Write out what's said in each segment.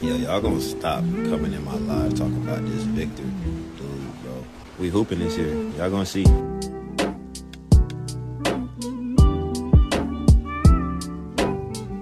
Yeah, y'all gonna stop coming in my live talking about this Victor dude, bro. We hooping this year. Y'all gonna see.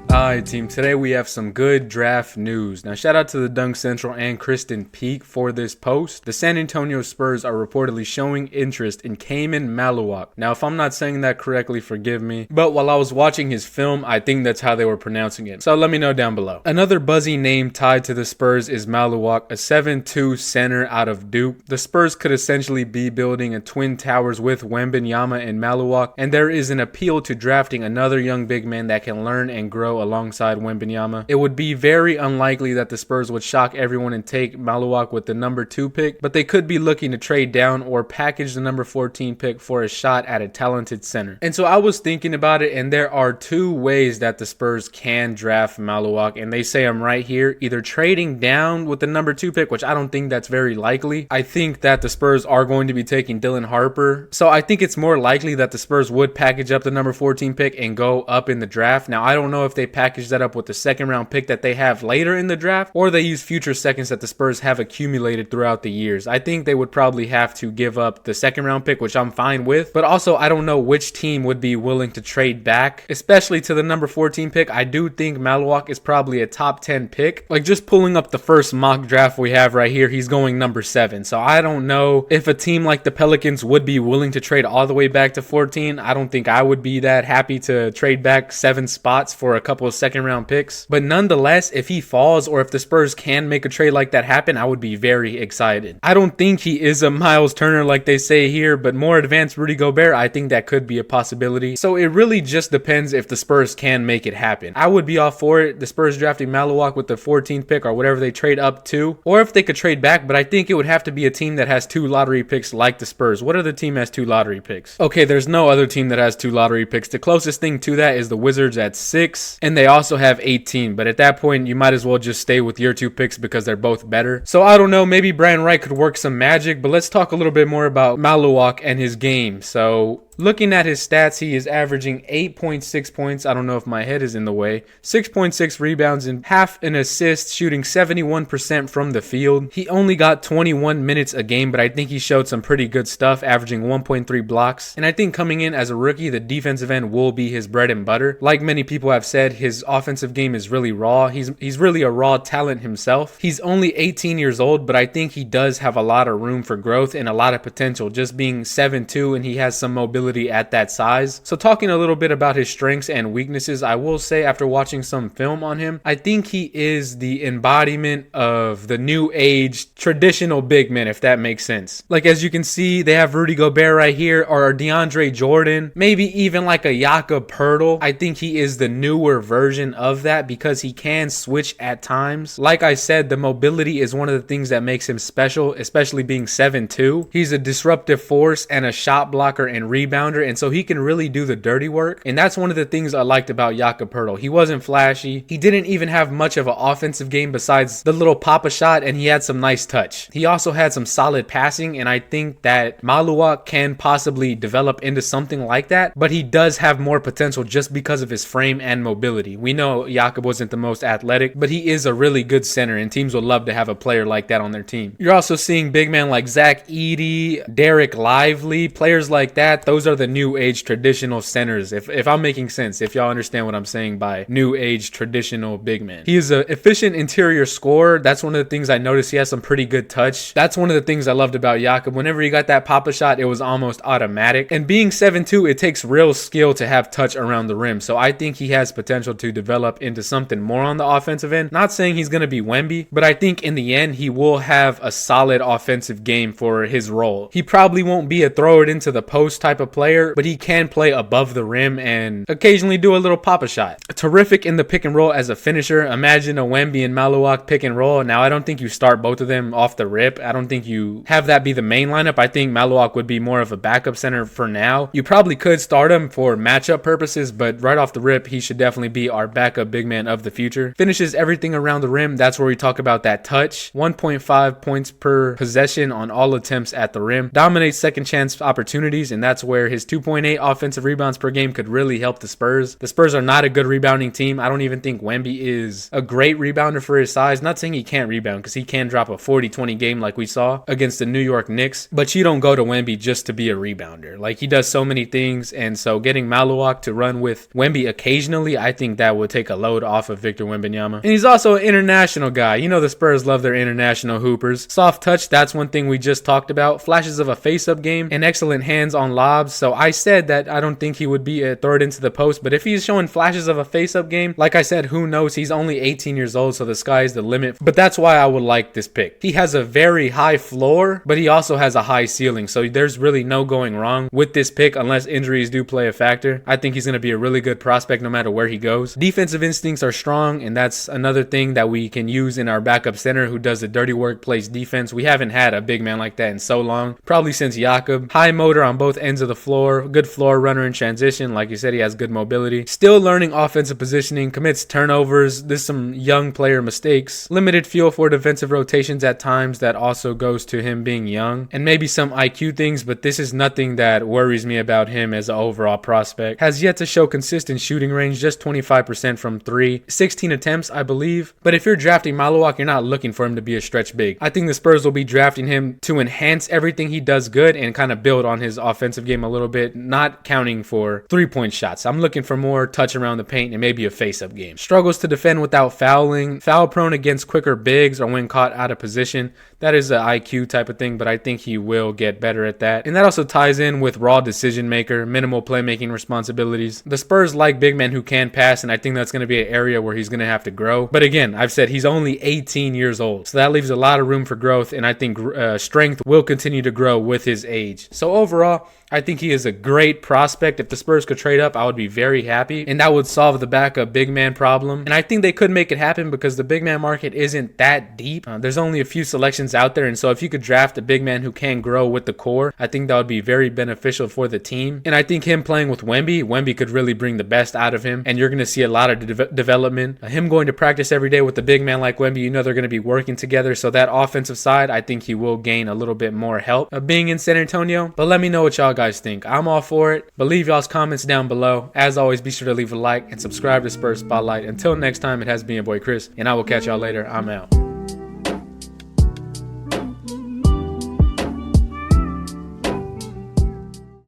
Alright team, today we have some good draft news. Now shout out to the Dunk Central and Kristen Peak for this post. The San Antonio Spurs are reportedly showing interest in Khaman Maluach. Now if I'm not saying that correctly, forgive me, but while I was watching his film, I think that's how they were pronouncing it. So let me know down below. Another buzzy name tied to the Spurs is Maluach, a 7'2" center out of Duke. The Spurs could essentially be building a twin towers with Wembanyama and Maluach, and there is an appeal to drafting another young big man that can learn and grow alongside Wembanyama. It would be very unlikely that the Spurs would shock everyone and take Maluach with the number 2 pick, but they could be looking to trade down or package the number 14 pick for a shot at a talented center. And so I was thinking about it, and there are two ways that the Spurs can draft Maluach, and they say I'm right here, either trading down with the number 2 pick, which I don't think that's very likely. I think that the Spurs are going to be taking Dylan Harper, so I think it's more likely that the Spurs would package up the number 14 pick and go up in the draft. Now I don't know if they package that up with the second round pick that they have later in the draft, or they use future seconds that the Spurs have accumulated throughout the years. I think they would probably have to give up the second round pick, which I'm fine with, but also I don't know which team would be willing to trade back, especially to the number 14 pick. I do think Maluach is probably a top 10 pick. Like, just pulling up the first mock draft we have right here, he's going number 7. So I don't know if a team like the Pelicans would be willing to trade all the way back to 14. I don't think I would be that happy to trade back 7 spots for a couple of second round picks, but nonetheless, if he falls or if the Spurs can make a trade like that happen, I would be very excited. I don't think he is a Miles Turner like they say here, but more advanced Rudy Gobert, I think that could be a possibility. So it really just depends if the Spurs can make it happen. I would be all for it, the Spurs drafting Maluach with the 14th pick or whatever they trade up to, or if they could trade back, but I think it would have to be a team that has 2 lottery picks like the Spurs. What other team has 2 lottery picks? Okay, there's no other team that has 2 lottery picks. The closest thing to that is the Wizards at 6, and they also have 18, but at that point you might as well just stay with your 2 picks because they're both better. So I don't know, maybe Brian Wright could work some magic, but let's talk a little bit more about Maluach and his game. So looking at his stats, he is averaging 8.6 points. I don't know if my head is in the way. 6.6 rebounds and half an assist, shooting 71% from the field. He only got 21 minutes a game, but I think he showed some pretty good stuff, averaging 1.3 blocks. And I think coming in as a rookie, the defensive end will be his bread and butter. Like many people have said, his offensive game is really raw. He's really a raw talent himself. He's only 18 years old, but I think he does have a lot of room for growth and a lot of potential, just being 7'2", and he has some mobility at that size. So talking a little bit about his strengths and weaknesses, I will say after watching some film on him, I think he is the embodiment of the new age traditional big man, if that makes sense. Like, as you can see, they have Rudy Gobert right here, or DeAndre Jordan, maybe even like a Jakob Poeltl. I think he is the newer version of that because he can switch at times. Like I said, the mobility is one of the things that makes him special, especially being 7'2". He's a disruptive force and a shot blocker and rebounder, and so he can really do the dirty work. And that's one of the things I liked about Jakob Poeltl. He wasn't flashy. He didn't even have much of an offensive game besides the little pop-a shot, and he had some nice touch. He also had some solid passing, and I think that Maluach can possibly develop into something like that, but he does have more potential just because of his frame and mobility. We know Jakob wasn't the most athletic, but he is a really good center, and teams would love to have a player like that on their team. You're also seeing big men like Zach Edey, Derek Lively, players like that. Those are the new age traditional centers, if I'm making sense, if y'all understand what I'm saying by new age traditional big man. He is an efficient interior scorer. That's one of the things I noticed. He has some pretty good touch. That's one of the things I loved about Jakob. Whenever he got that pop-up shot, it was almost automatic. And being 7'2", it takes real skill to have touch around the rim. So I think he has potential to develop into something more on the offensive end. Not saying he's going to be Wemby, but I think in the end, he will have a solid offensive game for his role. He probably won't be a throw it into the post type of player, but he can play above the rim and occasionally do a little pop-a shot. Terrific in the pick and roll as a finisher. Imagine a Wemby and Maluach pick and roll. Now, I don't think you start both of them off the rip. I don't think you have that be the main lineup. I think Maluach would be more of a backup center for now. You probably could start him for matchup purposes, but right off the rip, he should definitely be our backup big man of the future. Finishes everything around the rim. That's where we talk about that touch. 1.5 points per possession on all attempts at the rim. Dominates second chance opportunities, and that's where where his 2.8 offensive rebounds per game could really help the Spurs. The Spurs are not a good rebounding team. I don't even think Wemby is a great rebounder for his size. Not saying he can't rebound, because he can drop a 40-20 game like we saw against the New York Knicks, but you don't go to Wemby just to be a rebounder. Like, he does so many things, and so getting Maluach to run with Wemby occasionally, I think that would take a load off of Victor Wembanyama. And he's also an international guy. You know the Spurs love their international hoopers. Soft touch, that's one thing we just talked about. Flashes of a face-up game and excellent hands on lobs. So I said that I don't think he would be throw it into the post, but if he's showing flashes of a face-up game, like I said, who knows? He's only 18 years old, so the sky is the limit. But that's why I would like this pick. He has a very high floor, but he also has a high ceiling, so there's really no going wrong with this pick unless injuries do play a factor. I think he's going to be a really good prospect no matter where he goes. Defensive instincts are strong, and that's another thing that we can use in our backup center who does the dirty work, plays defense. We haven't had a big man like that in so long, probably since Jakob. High motor on both ends of the floor, good floor runner in transition. Like you said, he has good mobility. Still learning offensive positioning, commits turnovers. There's some young player mistakes. Limited feel for defensive rotations at times. That also goes to him being young. And maybe some IQ things, but this is nothing that worries me about him as an overall prospect. Has yet to show consistent shooting range, just 25% from 3. 16 attempts, I believe. But if you're drafting Maluach, you're not looking for him to be a stretch big. I think the Spurs will be drafting him to enhance everything he does good and kind of build on his offensive game a little bit, not counting for 3-point shots. I'm looking for more touch around the paint and maybe a face-up game. Struggles to defend without fouling. Foul prone against quicker bigs or when caught out of position. That is an IQ type of thing, but I think he will get better at that. And that also ties in with raw decision maker, minimal playmaking responsibilities. The Spurs like big men who can pass, and I think that's going to be an area where he's going to have to grow. But again, I've said he's only 18 years old, so that leaves a lot of room for growth, and I think strength will continue to grow with his age. So overall, I think he is a great prospect. If the Spurs could trade up, I would be very happy, and that would solve the backup big man problem. And I think they could make it happen because the big man market isn't that deep. There's only a few selections out there, and so if you could draft a big man who can grow with the core, I think that would be very beneficial for the team. And I think him playing with Wemby could really bring the best out of him, and you're going to see a lot of development. Him going to practice every day with a big man like Wemby, you know they're going to be working together, so that offensive side, I think he will gain a little bit more help of being in San Antonio. But let me know what y'all guys think. I'm all for it, but leave y'all's comments down below. As always, be sure to leave a like and subscribe to Spurs Spotlight. Until next time, it has been your boy Chris, and I will catch y'all later. I'm out.